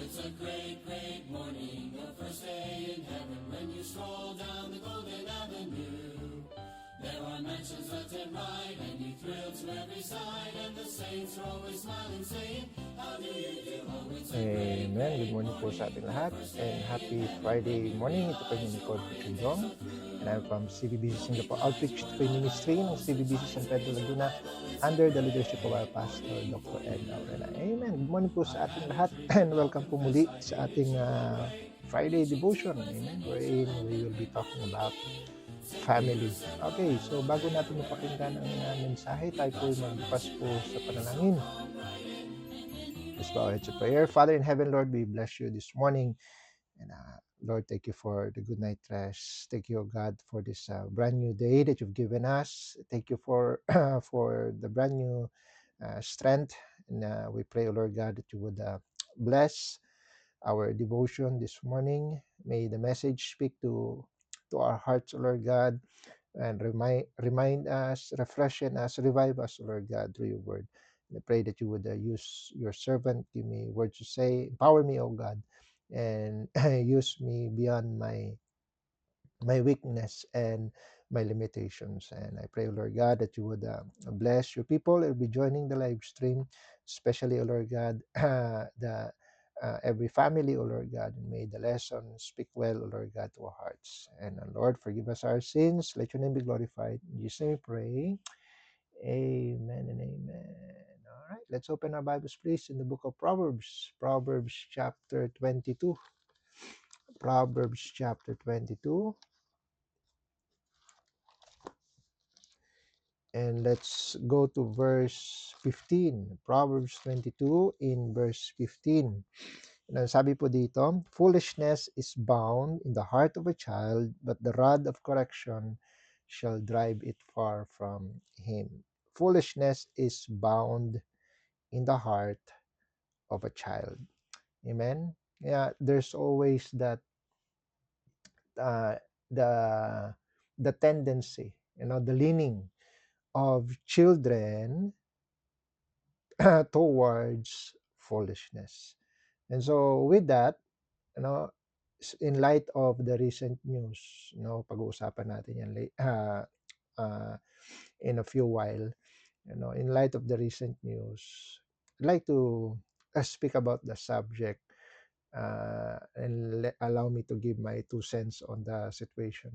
it's a great, great morning, the first day in heaven when you stroll down the golden avenue. There are mansions left and right, and you thrill to every side, and the saints are always smiling, saying, how do you do? Oh, it's a great, Amen. Good morning po sa ating lahat and happy Friday morning. Ito po yung lingkod ko, Chidong. And I'm from CBBC Singapore Outreach to Pay Ministry ng CBBC San Pedro Laguna under the leadership of our pastor, Dr. Ed Laurena. Amen. Good morning po sa ating lahat and welcome po muli sa ating Friday devotion. Amen. Wherein we will be talking about family. Okay, so bago natin mapakinggan ang mensahe, tayo po magbukas po sa panalangin. Let's bow our heads to prayer. Father in heaven, Lord, we bless you this morning. And Lord, thank you for the good night rest. Thank you, God, for this brand new day that you've given us. Thank you for for the brand new strength. And we pray, Lord God, that you would bless our devotion this morning. May the message speak to our hearts, Lord God, and remind us, refreshen us, revive us, Lord God, through your word. And I pray that you would use your servant, give me words to say, empower me, oh God, and use me beyond my weakness and my limitations. And I pray, Lord God, that you would bless your people who will be joining the live stream, especially, oh Lord God, the every family, oh Lord God, and may the lesson speak well, oh Lord God, to our hearts. And Lord, forgive us our sins. Let your name be glorified. In Jesus' name we pray. Amen and amen. All right, let's open our Bibles, please, in the book of Proverbs, Proverbs chapter 22. Proverbs chapter 22. And let's go to verse 15. Proverbs 22 in verse 15. And sabi po dito, foolishness is bound in the heart of a child, but the rod of correction shall drive it far from him. Foolishness is bound in the heart of a child. Amen? Yeah, there's always that uh, the the tendency, the leaning of children towards foolishness. And so with that, you know, in light of the recent news, pag-uusapan natin yan uh, in a few while, in light of the recent news, I'd like to speak about the subject and allow me to give my 2 cents on the situation.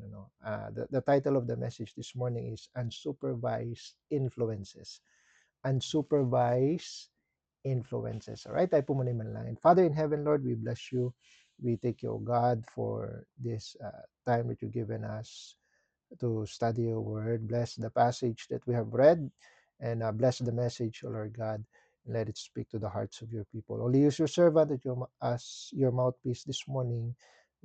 The title of the message this morning is Unsupervised Influences. Unsupervised influences. All right, tayo po muna yung manalangin. Father in heaven, Lord, we bless you. We thank you, O God, for this time that you've given us to study your word. Bless the passage that we have read and bless the message, O Lord God, and let it speak to the hearts of your people. Only use your servant as your mouthpiece this morning.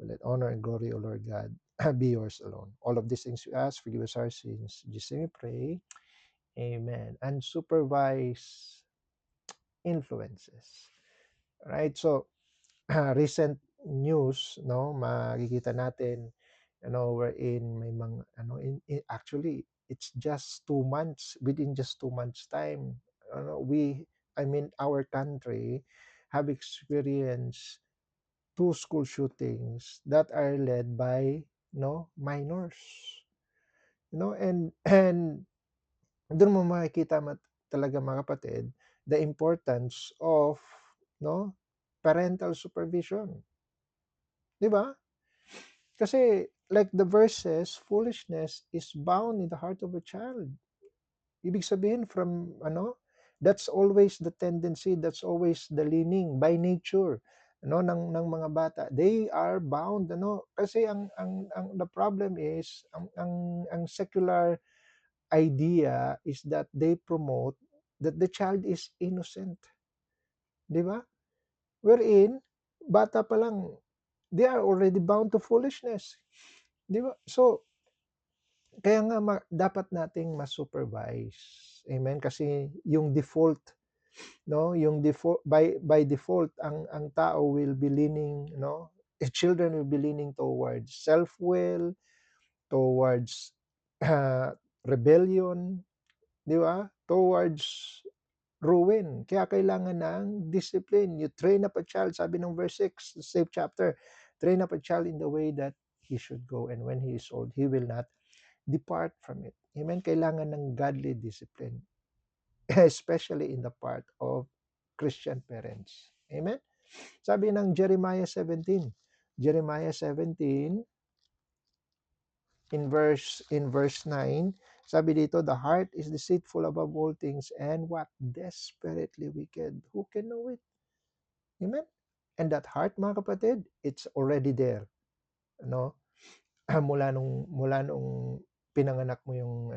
Let honor and glory, O Lord God, be yours alone. All of these things we ask, forgive us our sins. In Jesus' name we pray. Amen. Unsupervised influences. Right? So, recent news, makikita natin, wherein may mga, actually, it's just 2 months, within just 2 months time, our country have experienced 2 school shootings that are led by, minors. And doon mo makikita talaga mga kapatid, the importance of, parental supervision. Di ba? Kasi like the verse says, foolishness is bound in the heart of a child. Ibig sabihin that's always the tendency, that's always the leaning by nature, ng mga bata. They are bound, kasi ang the problem is ang secular idea is that they promote that the child is innocent. Di ba? Wherein, bata pa lang, they are already bound to foolishness. Di ba? So, kaya nga dapat nating ma-supervise. Amen? Kasi yung default, yung default, by default, ang tao will be leaning, children will be leaning towards self-will, towards rebellion, di ba? Towards ruin. Kaya kailangan ng discipline. You train up a child, sabi ng verse 6, same chapter, train up a child in the way that he should go, and when he is old, he will not depart from it. Amen? Kailangan ng godly discipline, especially in the part of Christian parents. Amen? Sabi ng Jeremiah 17, in verse 9, sabi dito, the heart is deceitful above all things and what? Desperately wicked. Who can know it? Amen? And that heart, mga kapatid, it's already there. No? mula nung pinanganak mo yung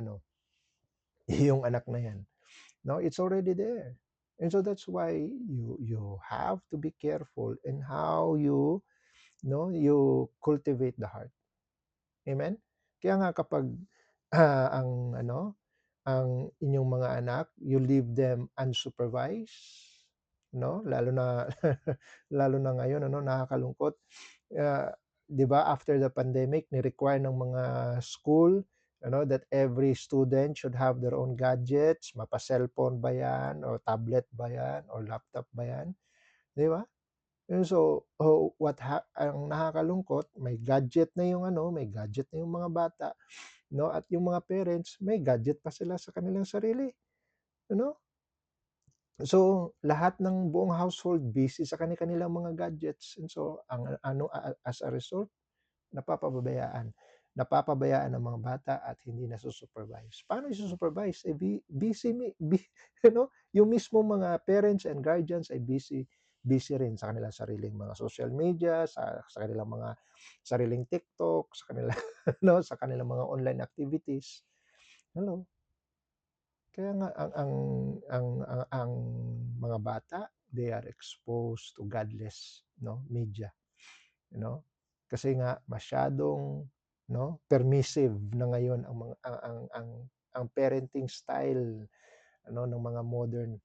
yung anak na yan. No, it's already there. And so that's why you have to be careful in how you cultivate the heart. Amen? Kaya nga kapag ang inyong mga anak, you leave them unsupervised, lalo na lalo na ngayon, nakakalungkot. 'Di ba, after the pandemic, ni-require ng mga school, that every student should have their own gadgets, mapa-cellphone ba 'yan or tablet ba 'yan or laptop ba 'yan, 'di ba? And so, ang nakakalungkot, may gadget na yung mga bata, at yung mga parents, may gadget pa sila sa kanilang sarili, ano? So, lahat ng buong household busy sa kani-kanilang mga gadgets, and so as a result, napapabayaan. Napapabayaan ang mga bata at hindi nasusupervise. Paano isusupervise? Busy, yung mismo mga parents and guardians ay busy rin sa kanilang sariling mga social media, sa kanilang mga sariling TikTok, sa kanilang sa kanilang mga online activities. Hello. Kaya nga ang mga bata, they are exposed to godless, media, Kasi nga masyadong, permissive na ngayon ang mga ang parenting style, ng mga modern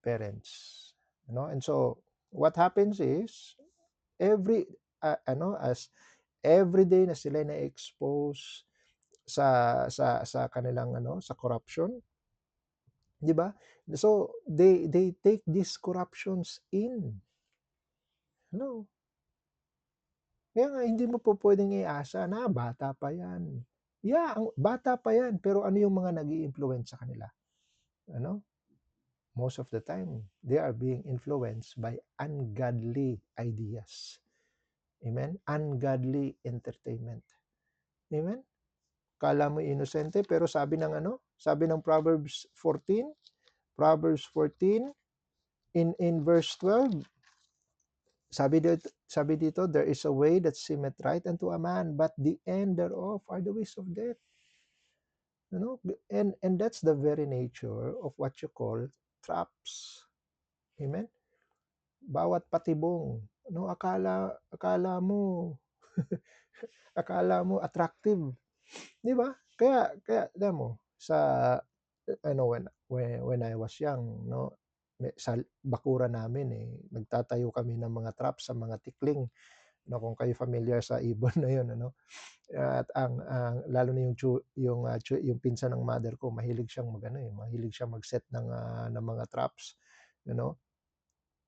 parents, And so what happens is every as every day na sila na-expose sa kanilang sa corruption, 'di ba? So they take these corruptions in. No. Kaya nga hindi mo po pwedeng iasa na bata pa 'yan. Yeah, bata pa 'yan, pero ano yung mga nag-i-influence sa kanila? Most of the time, they are being influenced by ungodly ideas. Amen? Ungodly entertainment. Amen? Kala mo inosente, pero sabi ng Proverbs 14, in verse 12, sabi dito, there is a way that seemeth right unto a man, but the end thereof are the ways of death. And that's the very nature of what you call traps. Amen? Bawat patibong, akala mo akala mo attractive, 'di ba? Kaya alam mo sa when I was young, sa bakuran namin nagtatayo kami ng mga traps sa mga tikling. Kung kayo familiar sa ibon na 'yon, at ang lalo na yung pinsan ng mother ko, mahilig siyang mahilig siyang mag-set ng mga traps,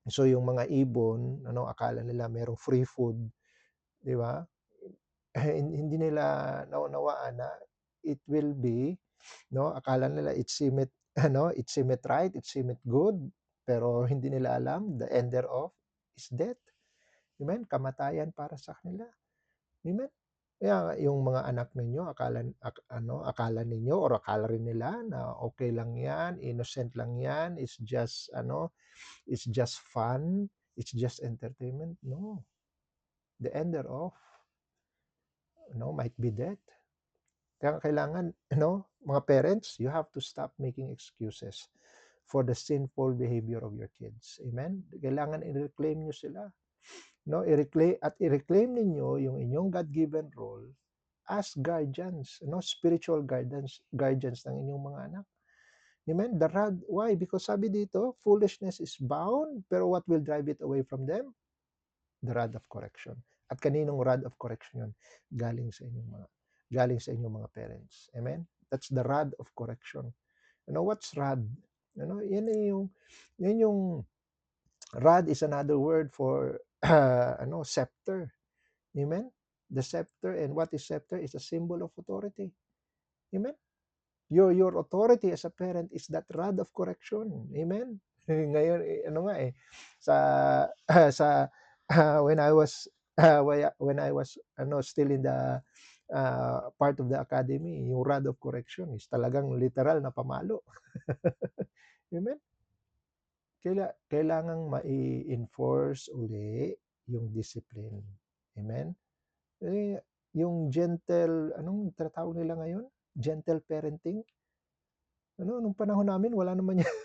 So yung mga ibon, akala nila merong free food, 'di ba? Hindi nila naunawaan na it will be, akala nila it seemeth right, it seemeth good, pero hindi nila alam the end thereof is death. Amen? Kamatayan para sa kanila. Amen? Kaya yung mga anak ninyo, akala ninyo or akala rin nila na okay lang 'yan, innocent lang 'yan, it's just fun, it's just entertainment. No. The end thereof, might be death. Kaya kailangan, mga parents, you have to stop making excuses for the sinful behavior of your kids. Amen? Kailangan i-reclaim nyo sila. I-reclaim ninyo yung inyong God-given role as guardians, spiritual guardians ng inyong mga anak. Amen? The rod, why? Because sabi dito, foolishness is bound, pero what will drive it away from them? The rod of correction. At kaninong rod of correction yun? Galing sa inyong mga parents. Amen? That's the rod of correction. What's rod? Ano, yan yung rod is another word for ano, scepter. Amen? The scepter, and what is scepter is a symbol of authority. Amen? Your authority as a parent is that rod of correction. Amen? Ngayon, ano nga sa, sa, when I was, when I was, ano, still in the, part of the academy, yung rod of correction is talagang literal na pamalo. Amen? Kailangang mai-enforce uli yung discipline. Amen? Yung gentle, anong tinatawag nila ngayon? Gentle parenting? Ano, nung panahon namin wala naman yan.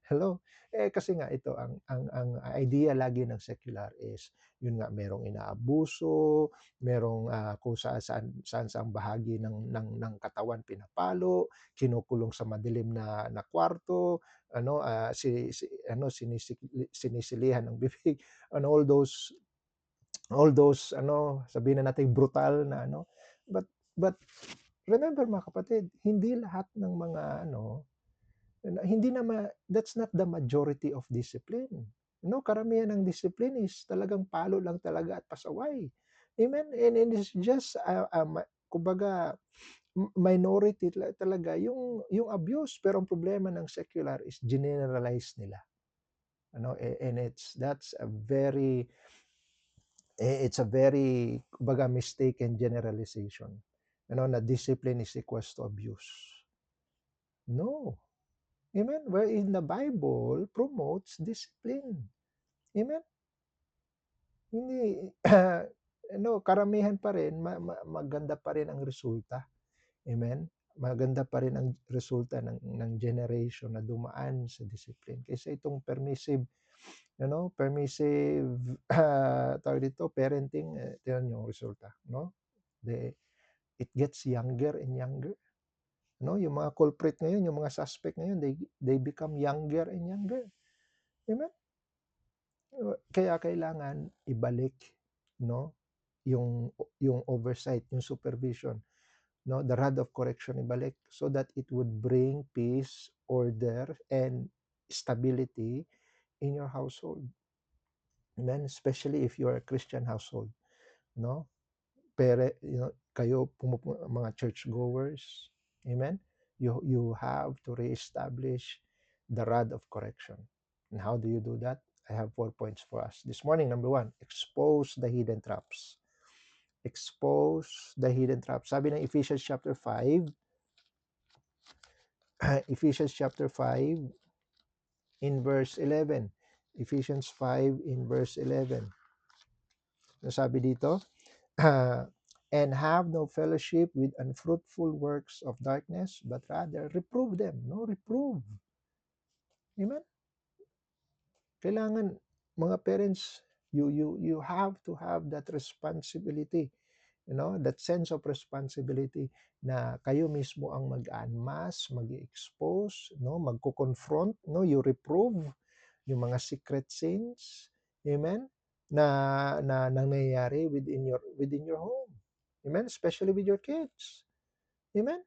Hello? Kasi nga ito ang idea lagi ng secular is yun nga merong inaabuso, merong kung saan bahagi ng katawan pinapalo, kinukulong sa madilim na kwarto, ano ano sinisilihan ng bibig, and all those ano sabihin na natin brutal na ano, but remember mga kapatid, hindi lahat ng mga ano hindi naman, that's not the majority of discipline. No, karamihan ng discipline is talagang palo lang talaga at pasaway. Amen? And it's just, kumbaga, minority talaga yung abuse. Pero ang problema ng secular is generalize nila. Ano, and it's a very, kumbaga, mistaken generalization. Ano, na discipline is equals to abuse. No. Amen? Wherein the Bible promotes discipline. Amen? Hindi, ano, karamihan pa rin, maganda pa rin ang resulta. Amen? Maganda pa rin ang resulta ng generation na dumaan sa discipline. Kaysa itong permissive, tawag dito, parenting, tingnan yung resulta. No? It gets younger and younger. No, yung mga culprit ngayon, yung mga suspect ngayon, they become younger and younger. Amen? Kaya kailangan ibalik, no, yung oversight, yung supervision, no, the rod of correction ibalik so that it would bring peace, order, and stability in your household. Amen? Especially if you are a Christian household, no? Kayo mga church goers, amen? You have to reestablish the rod of correction. And how do you do that? I have 4 points for us this morning. Number 1, expose the hidden traps. Expose the hidden traps. Sabi ng Ephesians chapter 5, Ephesians chapter 5 in verse 11. Ephesians 5 in verse 11. Sabi dito, and have no fellowship with unfruitful works of darkness, but rather reprove them. No, reprove. Amen? Kailangan, mga parents, you have to have that responsibility, that sense of responsibility na kayo mismo ang mag-unmask, mag-expose, magko-confront, you reprove yung mga secret sins, amen, na nangyayari within your home. Amen, especially with your kids. Amen.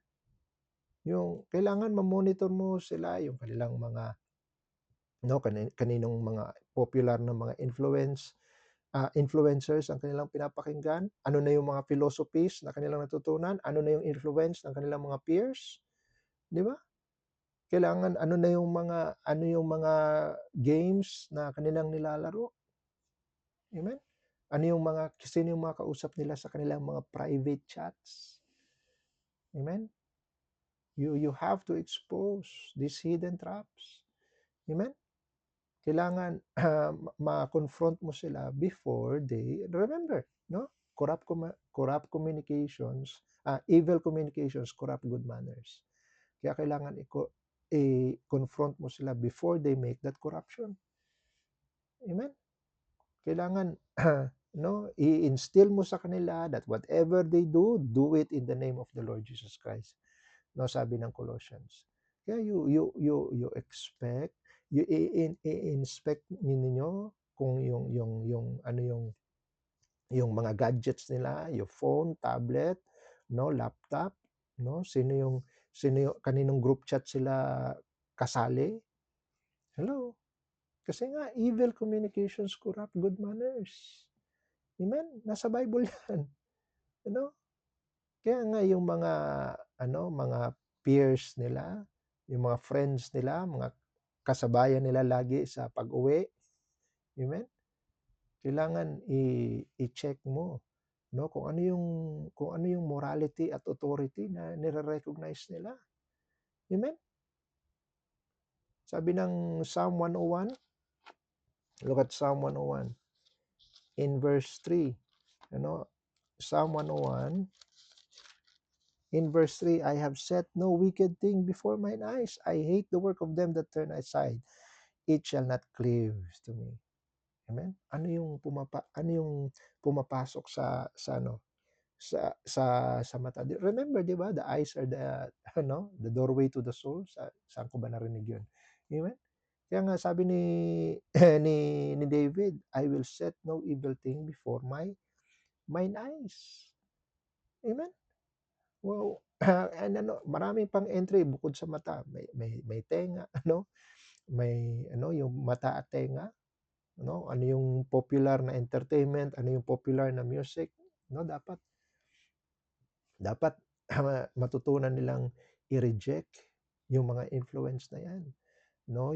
Yung kailangan ma-monitor mo sila, yung kanilang mga kaninong mga popular na mga influencers ang kanilang pinapakinggan, ano na yung mga philosophies na kanilang natutunan, ano na yung influence ng kanilang mga peers, di ba? Kailangan ano yung mga games na kanilang nilalaro. Amen? Sino yung mga kausap nila sa kanilang mga private chats? Amen? You have to expose these hidden traps. Amen? Kailangan ma-confront mo sila before they remember, no? Corrupt communications, evil communications, corrupt good manners. Kaya kailangan i-confront mo sila before they make that corruption. Amen? Kailangan i-instill mo sa kanila that whatever they do it in the name of the Lord Jesus Christ. No, sabi ng Colossians. Kaya you expect, i-inspect ninyo kung yung mga gadgets nila, yung phone, tablet, laptop, sino yung kaninong group chat sila kasali. Hello? Kasi nga, evil communications corrupt good manners. Amen? Nasa Bible yan. Ano? Kaya nga yung mga peers nila, yung mga friends nila, mga kasabayan nila lagi sa pag-uwi, amen? Kailangan i-check mo, no, kung ano yung morality at authority na nire-recognize nila. Amen? Sabi ng Psalm 101, look at Psalm 101 in verse 3. Ano? Psalm 101 in verse 3, I have set no wicked thing before mine eyes. I hate the work of them that turn aside. It shall not cleave to me. Amen? Ano yung pumapasok sa mata? Remember, 'di ba? The eyes are the doorway to the soul. Saan ko ba narinig 'yun? Amen? Kaya nga sabi ni ni David, I will set no evil thing before mine eyes. Amen? Wow. And maraming pang entry bukod sa mata. May tenga, yung mata at tenga, ano yung popular na entertainment, ano yung popular na music, dapat matutunan nilang i-reject yung mga influence na yan,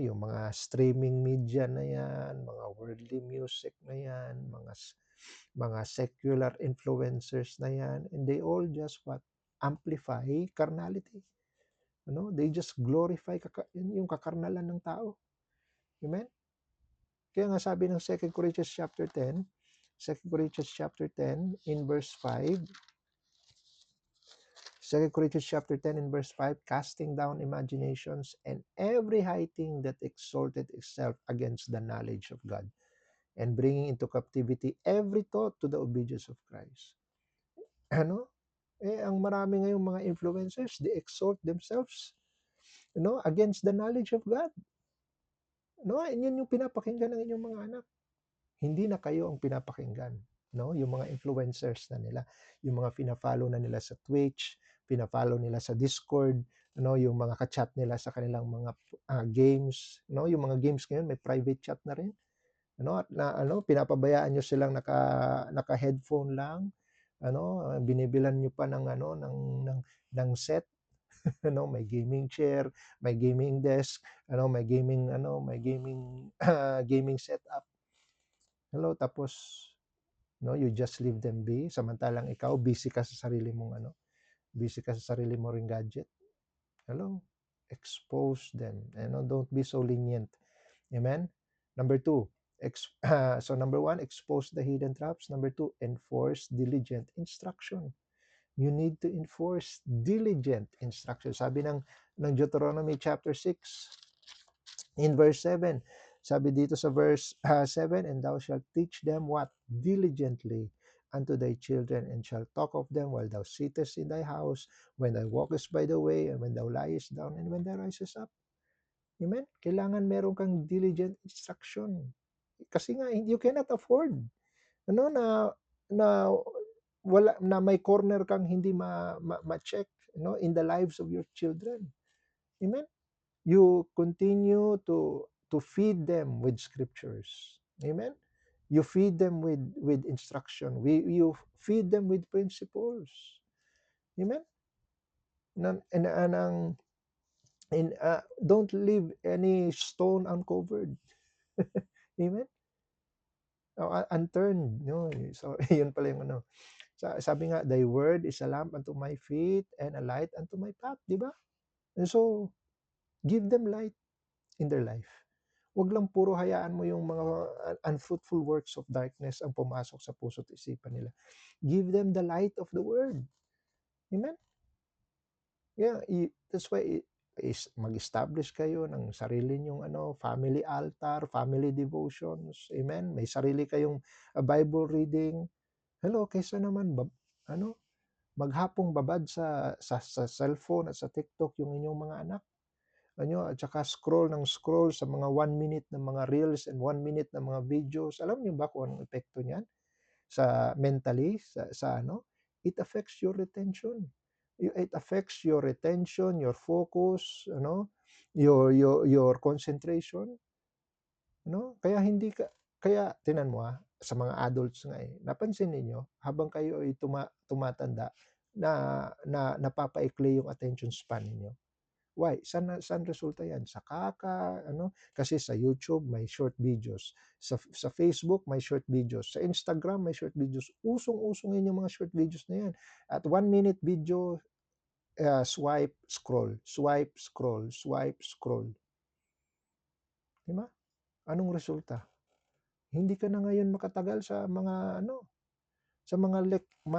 yung mga streaming media na yan, mga worldly music na yan, mga secular influencers na yan, and they all just amplify carnality. They just glorify yung kakarnalan ng tao. Amen? Kaya nga sabi ng 2 Corinthians chapter 10, 2 Corinthians chapter 10 in verse 5, 2 Corinthians chapter 10 in verse 5, casting down imaginations and every high thing that exalted itself against the knowledge of God, and bringing into captivity every thought to the obedience of Christ. Ang marami ngayong mga influencers, they exalt themselves, against the knowledge of God. Yun yung pinapakinggan ng inyong mga anak. Hindi na kayo ang pinapakinggan, yung mga influencers na nila, yung mga pina-follow na nila sa Twitch, pina-follow nila sa Discord, yung mga ka-chat nila sa kanilang mga games, yung mga games ngayon may private chat na rin. At pinapabayaan nyo silang naka-headphone lang, binibilan nyo pa ng set, may gaming chair, may gaming desk, may gaming gaming setup. Tapos you just leave them be, samantalang ikaw busy ka sa sarili mong ring gadget. Expose them. Don't be so lenient. Amen. Number 2, so number 1, expose the hidden traps. Number 2, enforce diligent instruction. You need to enforce diligent instruction. Sabi ng Deuteronomy chapter 6 in verse 7, sabi dito sa verse 7, and thou shalt teach them what? Diligently unto thy children, and shalt talk of them while thou sittest in thy house, when thou walkest by the way, and when thou liest down, and when thou risest up. Amen? Kailangan meron kang diligent instruction. Kasi nga, you cannot afford na wala na may corner kang hindi ma-check in the lives of your children. Amen? You continue to feed them with scriptures. Amen? You feed them with instruction. You feed them with principles. Amen? Don't leave any stone uncovered. Amen? Unturned. So, yun pala yung sabi nga, thy word is a lamp unto my feet and a light unto my path. Di ba? And so, give them light in their life. Huwag lang puro hayaan mo yung mga unfruitful works of darkness ang pumasok sa puso't isipan nila. Give them the light of the word. Amen? Yeah, that's why mag-establish kayo ng sarili nyong family altar, family devotions. Amen? May sarili kayong Bible reading. Kaysa naman maghapong babad sa cellphone at sa TikTok yung inyong mga anak. At saka scroll sa mga 1 minute na mga reels and 1 minute na mga videos. Alam niyo ba kung anong epekto niyan sa mentally, it affects your retention. It affects your retention, your focus, your concentration, no? Kaya tingnan mo, sa mga adults nga, napansin ninyo habang kayo ay tumatanda napapaikli yung attention span ninyo. Why? Saan resulta yan? Sa kasi sa YouTube may short videos, sa Facebook may short videos, sa Instagram may short videos. Usong-uso ngayon yung mga short videos na yan. At 1 minute video, swipe, scroll, swipe, scroll, swipe, scroll. Di ba? Anong resulta? Hindi ka na ngayon makatagal sa mga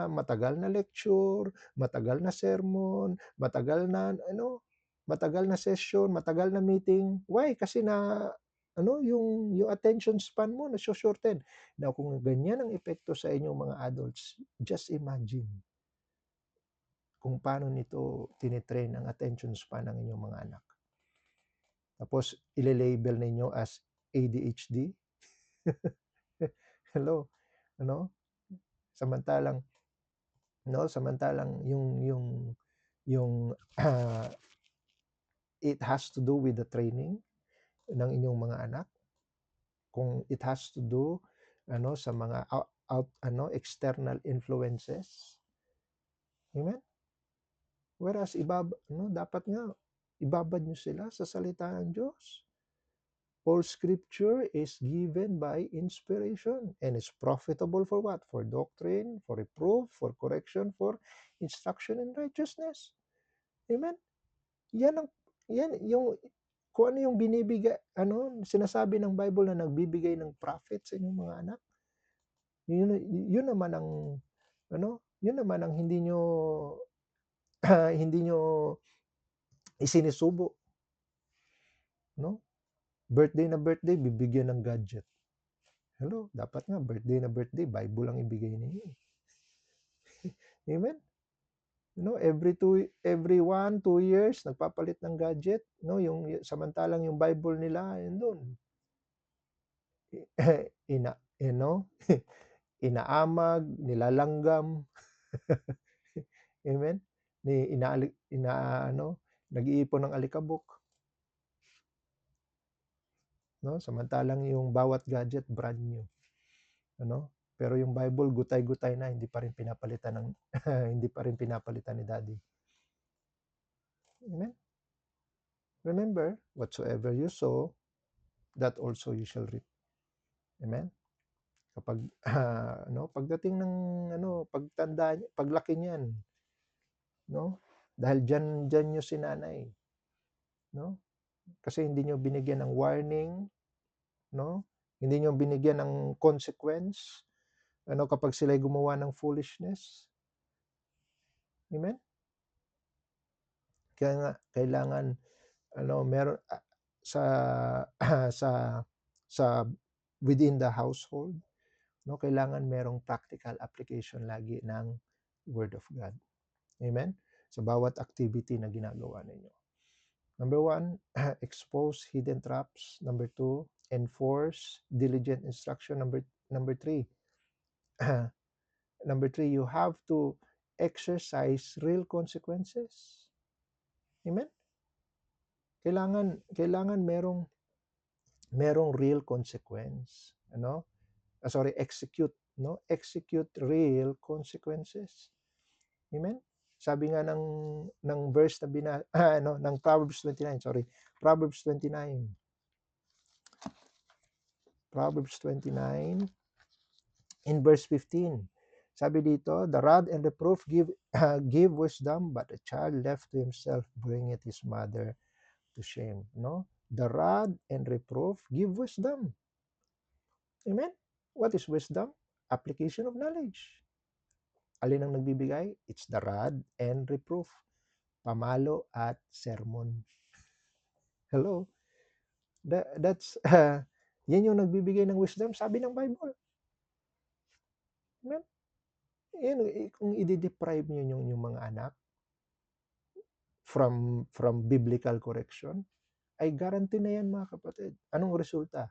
matagal na lecture, matagal na sermon, matagal na session, matagal na meeting. Why? Kasi yung attention span mo na-shorten. Now, kung ganyan ang epekto sa inyong mga adults, just imagine kung paano nito tinitrain ang attention span ng inyong mga anak. Tapos, ile-label ninyo as ADHD. Hello, samantalang yung it has to do with the training ng inyong mga anak. Kung it has to do sa mga external influences. Amen? Whereas dapat nga ibabad nyo sila sa salita ng Diyos. All scripture is given by inspiration and is profitable for what? For doctrine, for reproof, for correction, for instruction in righteousness. Amen? Yan yung kung ano yung binibigay, sinasabi ng Bible na nagbibigay ng prophet sa inyong mga anak. Yun naman ang hindi nyo hindi nyo isinisubo. No? Birthday na birthday, bibigyan ng gadget. Hello, dapat nga birthday na birthday, Bible ang ibigay ninyo. Amen? Every 1-2 years nagpapalit ng gadget, yung samantalang yung Bible nila yun doon. Inaamag, nilalanggam. Amen? Nag-iipon ng alikabok. Samantalang yung bawat gadget brand new. Pero yung Bible gutay-gutay na, hindi pa rin pinapalitan ni Daddy. Amen? Remember, whatsoever you sow, that also you shall reap. Amen? Kapag pagdating ng pagtanda, paglaki niyan, dahil diyan niyo sinanay, kasi hindi niyo binigyan ng warning, hindi niyo binigyan ng consequence, kapag sila gumawa ng foolishness. Amen? Kaya nga kailangan meron sa sa within the household, kailangan merong practical application lagi ng Word of God. Amen? Sa bawat activity na ginagawa ninyo. Number 1, expose hidden traps. Number 2, enforce diligent instruction. Number 3, you have to exercise real consequences. Amen? Kailangan merong real consequence. Execute real consequences. Amen? Sabi nga ng verse na ng Proverbs 29, Proverbs 29. Proverbs 29 in verse 15. Sabi dito, the rod and reproof give wisdom, but a child left to himself bringeth his mother to shame. The rod and reproof give wisdom. Amen? What is wisdom? Application of knowledge. Alin ang nagbibigay? It's the rod and reproof. Pamalo at sermon. Hello? That's yan yung nagbibigay ng wisdom, sabi ng Bible. Amen? Kung i-deprive niyo yung mga anak from biblical correction, ay guarantee na yan, mga kapatid. Anong resulta?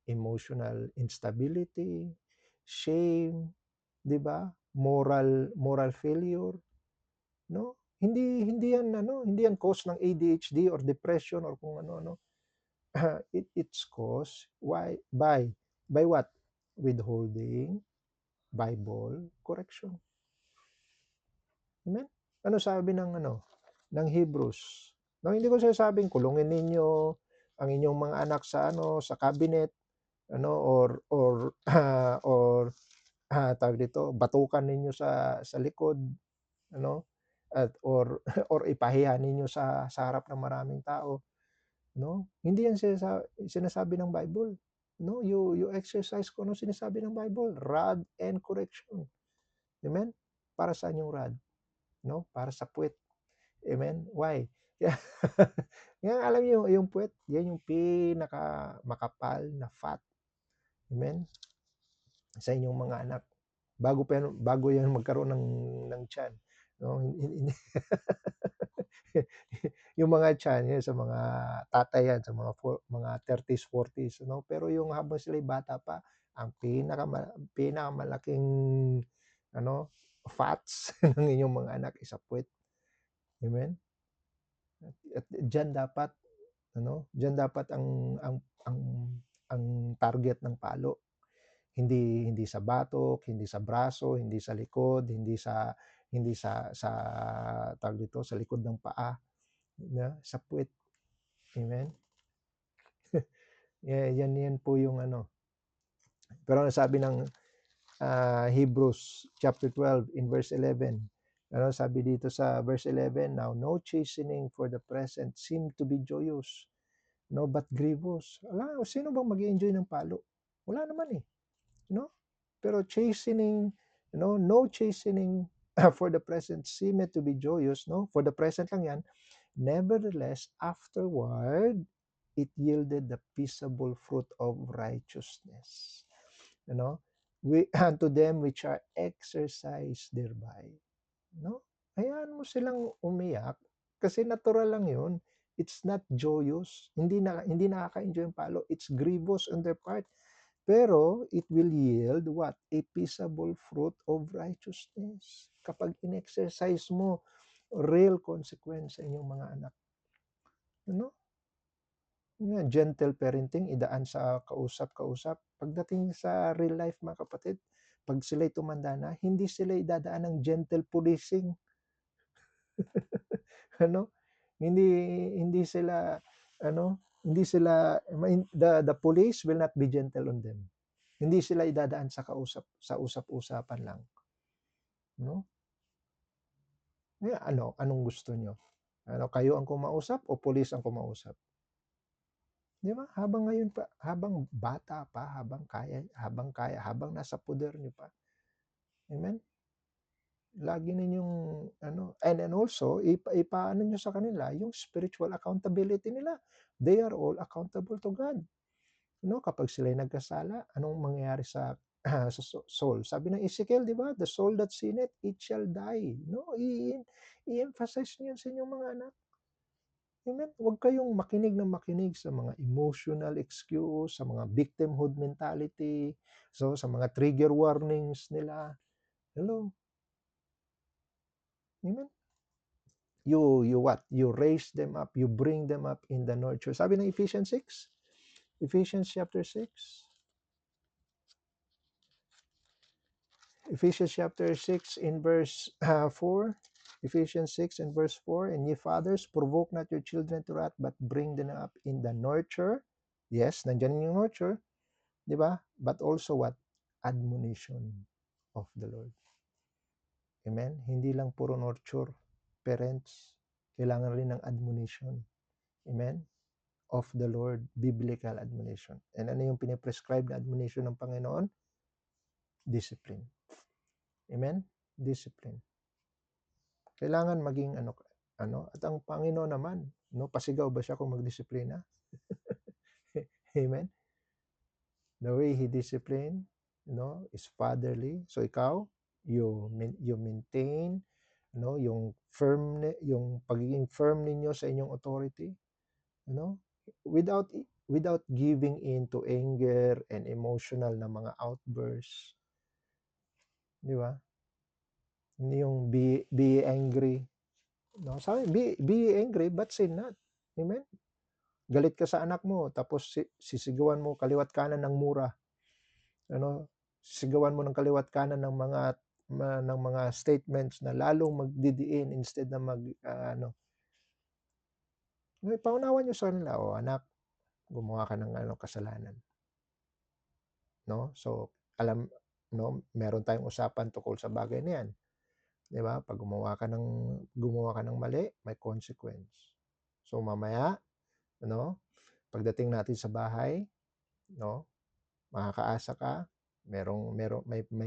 Emotional instability, shame, 'di ba? Moral failure, Hindi yan ano, hindi yan cause ng ADHD or depression or kung ano-ano. It's caused by what? Withholding Bible correction. Amen? Ano sabi ng ano, ng Hebrews? No, hindi ko sinasabing kulungin ninyo ang inyong mga anak sa ano, sa cabinet, ano, or tawag dito, batukan ninyo sa likod, ano, at or ipahiya ninyo sa harap ng maraming tao, no? Hindi yan sinasabi ng Bible, no? You exercise kung ano sinasabi ng Bible, rod and correction. Amen? Para saan yung rod? No? Para sa puwet. Amen? Why? Kaya yan, alam niyo yung puwet, yan yung pinakamakapal na fat. Amen? Sa inyong mga anak. Bago yan magkaroon ng tiyan, no? Yung mga tiyan, yan sa mga tatay yan, sa mga 30s, 40s, no? Pero yung habang sila'y bata pa, ang pinakamalaking ano, fats ng inyong mga anak is sa puwet. Amen? At diyan dapat ang ang target ng palo. Hindi sa batok, hindi sa braso, hindi sa likod, hindi sa tawag dito, sa likod ng paa, na sa puwet. Amen? Yan po yung ano. Pero ang sabi ng Hebrews chapter 12 in verse 11, ano sabi dito sa verse 11, now no chastening for the present seem to be joyous, no, but grievous. Sino bang mag-enjoy ng palo? Wala naman eh, no? Pero chastening, no chastening for the present seemed to be joyous, no? For the present lang yan. Nevertheless, afterward, it yielded the peaceable fruit of righteousness. Unto them which are exercised thereby. No? Hayaan mo silang umiyak kasi natural lang yun. It's not joyous. Hindi nakaka-enjoy yung palo. It's grievous on their part. Pero it will yield what? A peaceable fruit of righteousness. Kapag in-exercise mo, real consequence sa inyong mga anak. Ano? Gentle parenting, idaan sa kausap-kausap. Pagdating sa real life, mga kapatid, pag sila'y tumanda na, hindi sila idadaan ng gentle policing. Ano? Hindi hindi sila hindi sila the police will not be gentle on them. Hindi sila idadaan sa usap-usapan lang, no? Anong gusto niyo? Kayo ang kumausap o pulis ang kumausap? 'Di ba? Habang bata pa, habang nasa poder niyo pa. Amen? Lagi ninyong and then also ipaano niyo sa kanila yung spiritual accountability nila. They are all accountable to God. Kapag sila'y nagkasala, anong mangyayari sa sa soul? Sabi ng Ezekiel, 'di ba? The soul that sinneth, it shall die. No, i-emphasize niyo sa inyong mga anak. Amen. Huwag kayong makinig sa mga emotional excuse, sa mga victimhood mentality, sa mga trigger warnings nila. Hello. Amen. You what? You raise them up, you bring them up in the nurture. Sabi ng Ephesians 6, Ephesians chapter 6, Ephesians chapter 6 in verse 4, Ephesians 6 and verse 4, and ye fathers, provoke not your children to wrath, but bring them up in the nurture. Yes, nandyan yung nurture, di ba? But also what? Admonition of the Lord. Amen? Hindi lang puro nurture. Parents, kailangan rin ng admonition. Amen? Of the Lord, biblical admonition. And ano yung piniprescribe na admonition ng Panginoon? Discipline. Amen? Discipline. Kailangan maging at ang Panginoon naman, pasigaw ba siya kung magdisiplina? Amen? The way He discipline, is fatherly. So ikaw, you maintain, yung pagiging firm ninyo sa inyong authority, without giving in to anger and emotional na mga outbursts. Di ba? Hindi yung be angry, No, sabi, be angry but sin not. Amen? Galit ka sa anak mo, tapos sisigawan mo kaliwat kanan ng mura. Ano, sisigawan mo ng kaliwat kanan ng mga statements na lalong magdidiin instead na paunawan niyo sa kanila, "O anak, gumawa ka ng kasalanan." No? So, no, meron tayong usapan tungkol sa bagay na 'yan, 'di ba? Pag gumawa ka ng mali, may consequence. So, mamaya, ano, pagdating natin sa bahay, no, makakaasa ka, may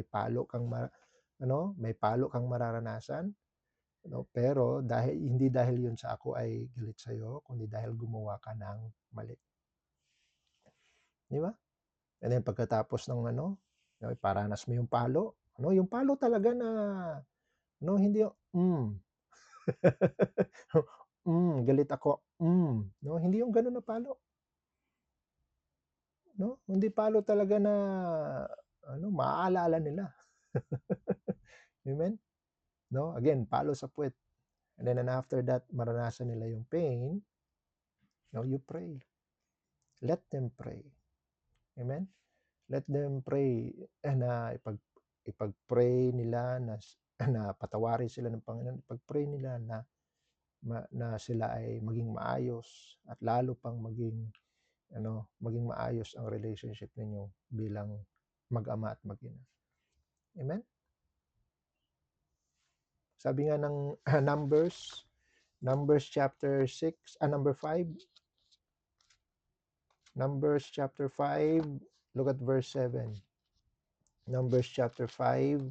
palo kang may palo kang mararanasan, no? Pero hindi dahil 'yun sa ako ay galit sa iyo, kundi dahil gumawa ka ng mali, 'di ba? And then pagkatapos ng iparanas mo yung palo, yung palo talaga na hindi yung galit ako, no, hindi yung gano'n na palo, no? Hindi palo talaga na maaalala nila. Amen? No? Again, palo sa puwet. And then after that, maranasan nila yung pain, no, you pray. Let them pray. Amen? Let them pray na ipag-pray nila na na patawarin sila ng Panginoon. Ipag-pray nila na sila ay maging maayos at lalo pang maging maayos ang relationship ninyo bilang mag-ama at mag-ina. Amen? Sabi nga ng Numbers chapter 6, number 5, Numbers chapter 5, look at verse 7. Numbers chapter 5,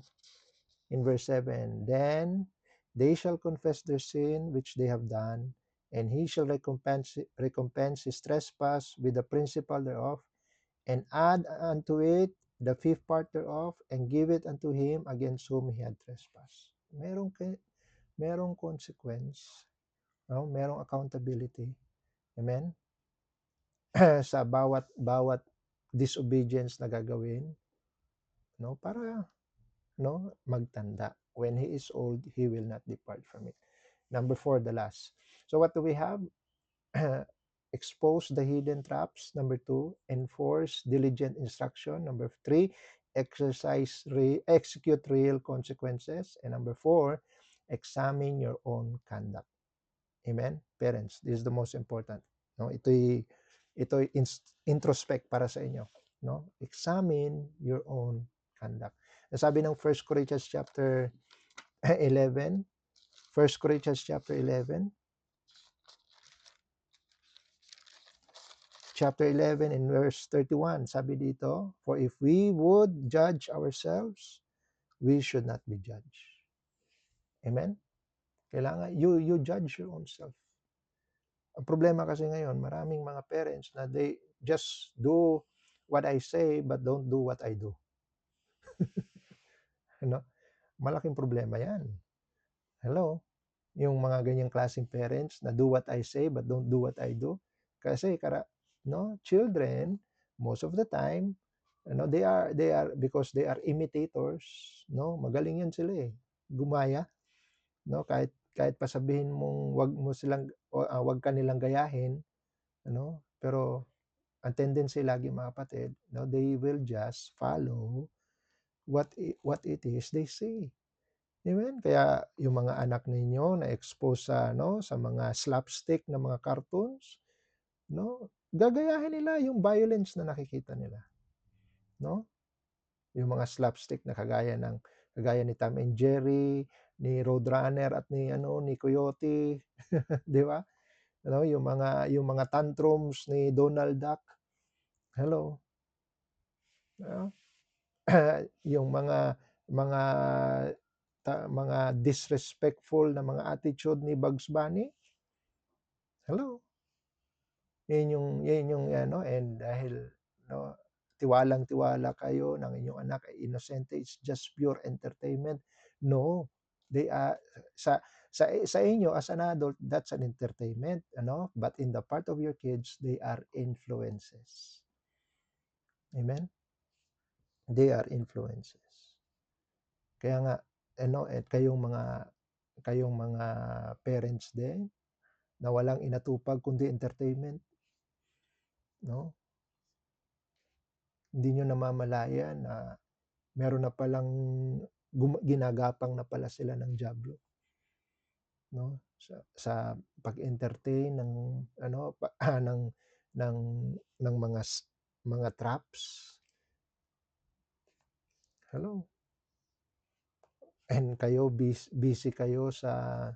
in verse 7. Then they shall confess their sin which they have done, and he shall recompense his trespass with the principal thereof, and add unto it the fifth part thereof, and give it unto him against whom he had trespassed. Merong consequence, no? Merong accountability. Amen? Sa bawat disobedience na gagawin, no, para magtanda. When he is old, he will not depart from it. Number 4, the last. So what do we have? Expose the hidden traps. Number 2, enforce diligent instruction. Number 3, execute real consequences. And number 4, examine your own conduct. Amen? Parents, this is the most important. No, ito'y introspect para sa inyo. No? Examine your own conduct. Sabi ng 1 Corinthians chapter 11, 1 Corinthians chapter 11, chapter 11 in verse 31, sabi dito, for if we would judge ourselves, we should not be judged. Amen? Kailangan, you judge your own self. Ang problema kasi ngayon, maraming mga parents na they just do what I say but don't do what I do. Ano? Malaking problema yan. Hello? Yung mga ganyang klaseng parents na do what I say but don't do what I do. Kasi children most of the time, they are because they are imitators, no? Magaling yan sila eh. Gumaya, no? Kahit pasabihin mong wag ka nilang gayahin, pero ang tendency lagi mga kapatid, no, they will just follow what it is they say. Amen? Kaya yung mga anak ninyo na expose sa mga slapstick na mga cartoons, no? Gagayahin nila yung violence na nakikita nila, no? Yung mga slapstick na kagaya ni Tom and Jerry, ni Roadrunner at ni Coyote, 'di ba? Yung mga tantrums ni Donald Duck. Hello. Yung mga mga disrespectful na mga attitude ni Bugs Bunny. Hello. Yan yung and dahil tiwalang-tiwala kayo ng inyong anak ay inosente, it's just pure entertainment. No, they are sa inyo as an adult, that's an entertainment, but in the part of your kids, they are influences. Amen? They are influences. Kaya nga, at kayong kayong mga parents din na walang inatupag kundi entertainment, no? Hindi nyo namamalayan na meron na palang ginagapang na pala sila ng diablo, no? Sa pag-entertain ng ano ng ng mga traps. Hello. And kayo busy kayo sa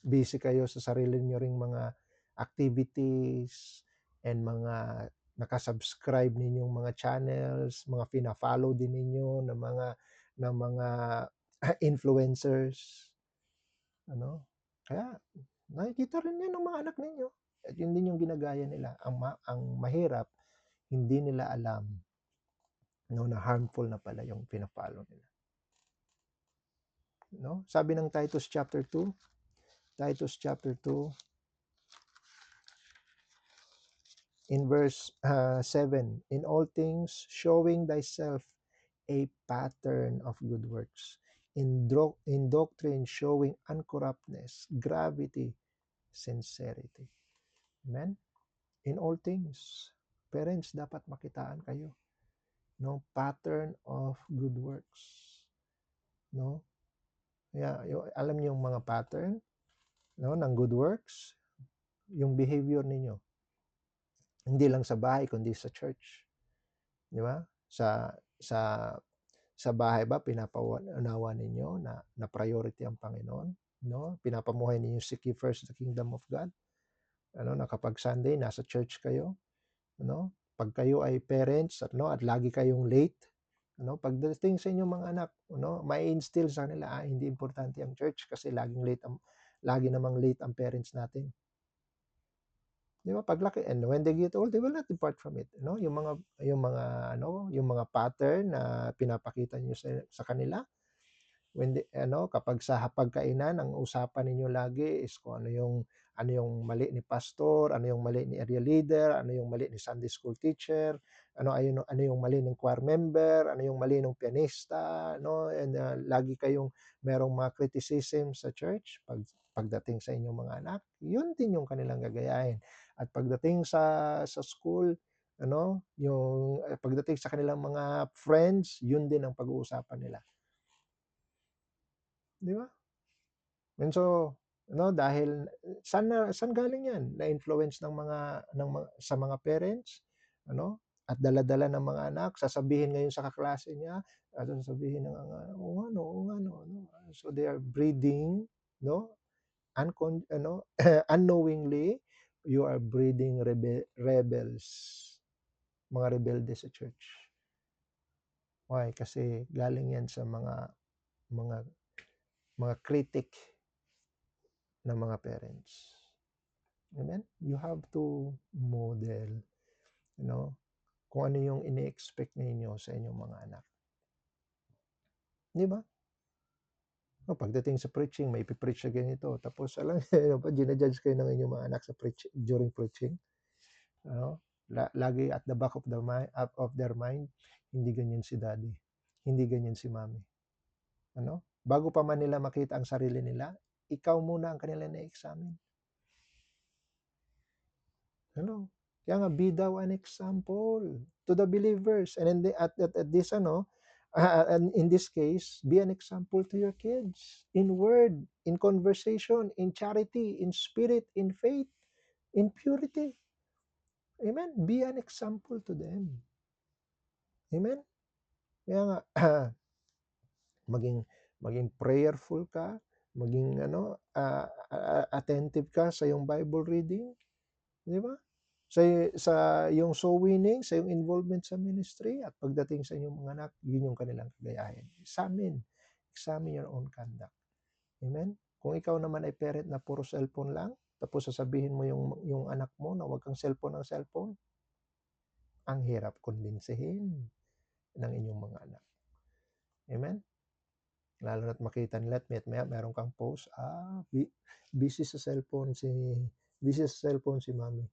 busy kayo sa sarili niyo ring mga activities and mga nakasubscribe ninyong mga channels, mga fina-follow din ninyo ng mga influencers, ano? Kaya nakikita rin 'yan ng mga anak ninyo at yun din yung ginagaya nila. Ang mahirap, hindi nila alam, no, na harmful na pala yung fina-follow nila, no? Sabi ng Titus chapter 2, in verse 7, in all things showing thyself a pattern of good works, in doctrine showing uncorruptness, gravity, sincerity. Amen? In all things, parents, dapat makitaan kayo, no, pattern of good works, no? Alam niyo yung mga pattern, no, ng good works, yung behavior ninyo, hindi lang sa bahay kundi sa church, di ba? Sa bahay ba pinapaunawa ninyo na priority ang Panginoon, no? Pinapamuhay ninyo seek ye first the kingdom of God, ano, na kapag Sunday nasa church kayo, ano? Pag kayo ay parents, ano, at lagi kayong late, ano, pagdating sa inyong mga anak, ano, mai-instill sa kanila, hindi importante ang church kasi lagi namang late ang parents natin. Di ba? Paglaki, and when they get old, they will not depart from it. No? Yung mga pattern na pinapakita niyo sa kanila, kapag sa hapagkainan, ang usapan ninyo lagi is kung ano yung mali ni pastor, ano yung mali ni area leader, ano yung mali ni Sunday school teacher, ano yung mali ng choir member, ano yung mali ng pianista, no? And lagi kayong merong mga criticism sa church pagdating sa inyong mga anak, yun din yung kanilang gagayahin. At pagdating sa school, yung pagdating sa kanilang mga friends, yun din ang pag-uusapan nila. Di ba? And so, dahil saan galing 'yan? Na-influence sa mga parents, at dala-dala ng mga anak, sasabihin ngayon sa kaklase niya, at sasabihin ng oo nga no, ano. So they are breeding, no? Unknowingly, you are breeding rebels, mga rebelde sa church. Why? Kasi galing 'yan sa mga critic ng mga parents. Amen? You have to model, kung ano yung ini-expect ninyo sa inyong mga anak. Di ba? Pagdating sa preaching, may ipipreach na ganito. Tapos, ginajudge kayo ng inyong mga anak during preaching. Lagi at the back of their mind, hindi ganyan si daddy. Hindi ganyan si mommy. Bago pa man nila makita ang sarili nila, ikaw muna ang kanila na-examine. Kaya nga, be thou an example to the believers. And at this, and in this case, be an example to your kids in word, in conversation, in charity, in spirit, in faith, in purity. Amen? Be an example to them. Amen? Kaya nga, maging prayerful ka, maging attentive ka sa yung Bible reading, di ba? Sa yung soul winning, sa yung involvement sa ministry, at pagdating sa inyong mga anak, yun yung kanilang kagayahin. Examine your own conduct. Amen? Kung ikaw naman ay parent na puro cellphone lang, tapos sasabihin mo yung anak mo na huwag kang cellphone, ang hirap kumbinsihin ng inyong mga anak. Amen? Lalo na't makita nila at meron kang post, busy sa cellphone si mommy.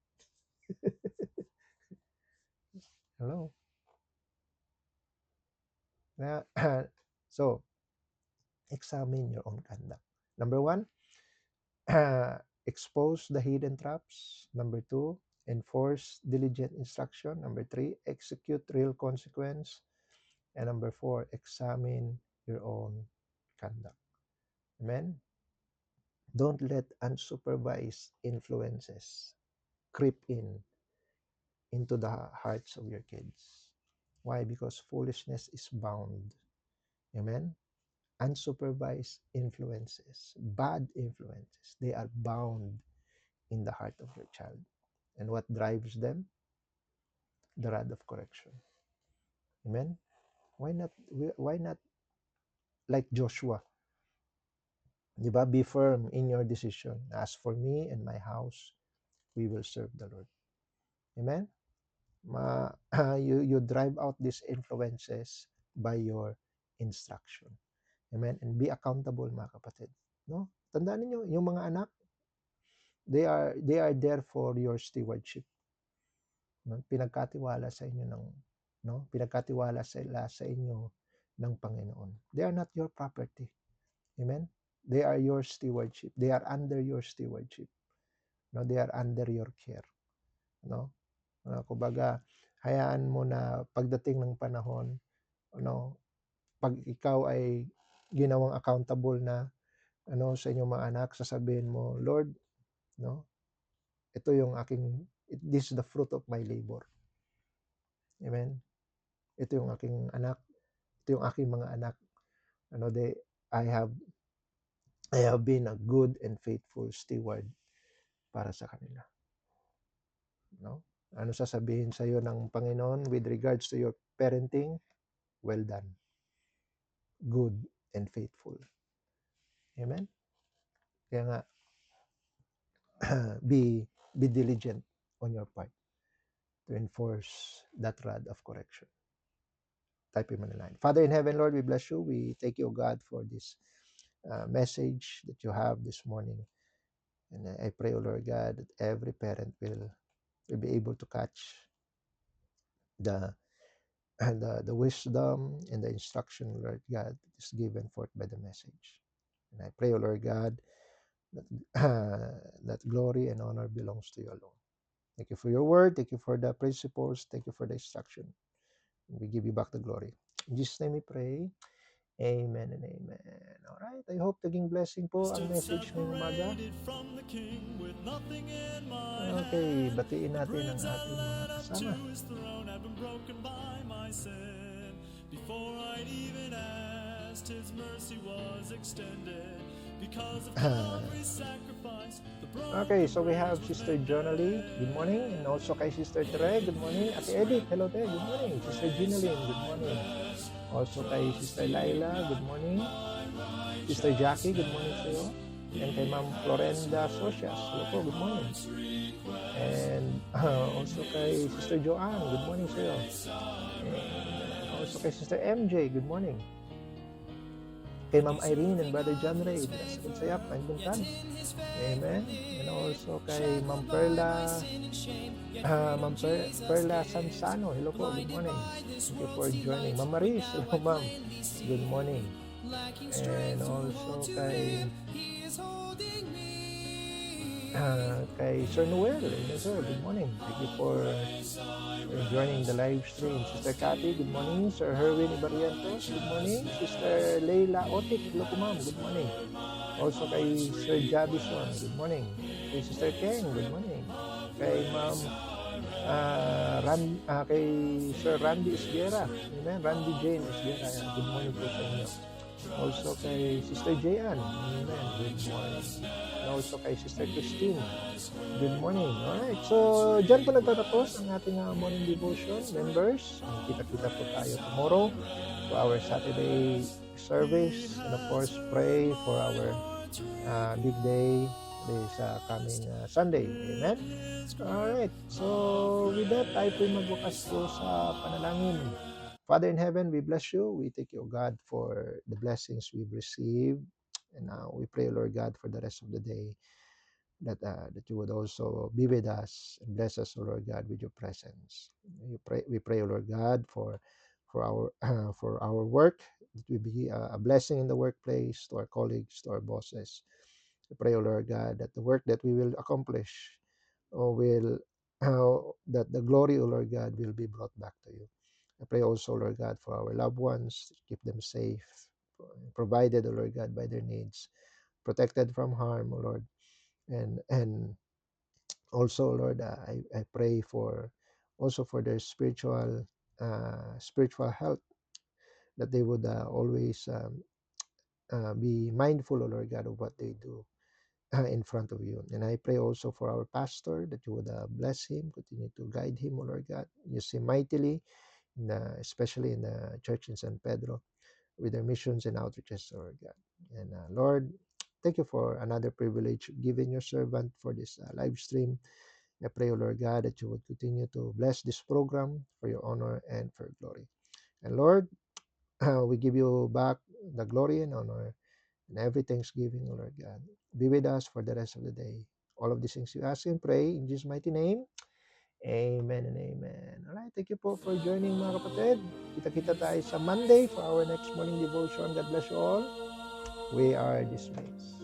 Hello? So, examine your own conduct. Number one, expose the hidden traps. Number two, enforce diligent instruction. Number three, execute real consequence. And number four, examine your own conduct. Amen? Don't let unsupervised influences creep into the hearts of your kids. Why? Because foolishness is bound. Amen? Unsupervised influences, bad influences, they are bound in the heart of your child. And what drives them? The rod of correction. Amen? Why not like Joshua? Diba? Be firm in your decision. As for me and my house, we will serve the Lord. Amen? You drive out these influences by your instruction. Amen? And be accountable, mga kapatid. No? Tandaan niyo, yung mga anak, they are there for your stewardship. No? Pinagkatiwala sa inyo ng pinagkatiwala sila sa inyo ng Panginoon. They are not your property. Amen? They are your stewardship. They are under your stewardship. No, they are under your care. No? Kumbaga, hayaan mo na pagdating ng panahon, pag ikaw ay ginawang accountable na sa inyong mga anak, sasabihin mo, Lord, ito yung this is the fruit of my labor. Amen? Ito yung aking anak, ito yung aking mga anak. I have been a good and faithful steward para sa kanila. No? Ano sasabihin sa iyo ng Panginoon with regards to your parenting? Well done. Good and faithful. Amen? Kaya nga, be diligent on your part to enforce that rod of correction. Type him on the line. Father in heaven, Lord, we bless you. We thank you, God, for this message that you have this morning. And I pray, O Lord God, that every parent will be able to catch the wisdom and the instruction, Lord God, that is given forth by the message. And I pray, O Lord God, that glory and honor belongs to you alone. Thank you for your word. Thank you for the principles. Thank you for the instruction. And we give you back the glory. In Jesus' name we pray. Amen and amen. Alright, I hope naging blessing po ang message ngayong umaga. Okay, batiin natin ang ating mga kasama. Before I'd even asked, His mercy was extended. Okay, so we have Sister Jonalie, good morning, and also kay Sister Tere, good morning. Ate Edith, hello Tere, good morning. Sister Ginaline, good morning. Also kay Sister Laila, good morning. Sister Jackie, good morning sa iyo. And kay Ma'am Florenda Socias, hello po, good morning. And also kay Sister Joanne, good morning sa iyo. And also kay Sister MJ, good morning. Kay Ma'am Irene and Brother John Ray, blessed sayap, ang buntan. Amen. And also kay Ma'am Perla, Perla Sansano, hello po, good morning. Thank you for joining. Ma'am Maris, hello ma'am, good morning. And also kay Sir Noel, sir, good morning. Thank you for joining the live stream. Sister Cathy, good morning. Sir Herwin Ibarrientos, good morning. Sister Leila Otik, hello po ma'am, good morning. Also kay Sir Jabison, good morning. Kay Sister Ken, good morning. Kay Ma'am kay Sir Randy Isguera, amen. Randy Jane Isguera, good morning po sa inyo. Also kay Sister Jayan, amen, good morning. And also kay Sister Christine, good morning. Alright, so dyan po nagtatapos ang ating morning devotion, members. Kita-kita po tayo tomorrow for our Saturday service, and of course pray for our big day this coming Sunday. Amen? Alright, so with that, tayo po magbukas po sa panalangin. Father in heaven, we bless you. We thank you, God, for the blessings we've received. And now we pray, Lord God, for the rest of the day that you would also be with us and bless us, Lord God, with your presence. We pray, Lord God, for our for our work, that we be a blessing in the workplace, to our colleagues, to our bosses. I pray, O Lord God, that the work that we will accomplish will that the glory, O Lord God, will be brought back to you. I pray also, Lord God, for our loved ones, keep them safe, provided, O Lord God, by their needs, protected from harm, O Lord, and also, Lord, I pray for also for their spiritual health, that they would always be mindful, O Lord God, of what they do in front of you. And I pray also for our pastor, that you would bless him, continue to guide him, O Lord God, use him mightily, especially in the church in San Pedro, with their missions and outreaches, Lord God. And Lord, thank you for another privilege given your servant for this live stream. I pray, O Lord God, that you would continue to bless this program for your honor and for your glory. And Lord, we give you back the glory and honor and every thanksgiving, O Lord God. Be with us for the rest of the day. All of these things we ask and pray in Jesus' mighty name. Amen and amen. Alright, thank you po for joining, mga kapatid. Kita-kita tayo sa Monday for our next morning devotion. God bless you all. We are dismissed.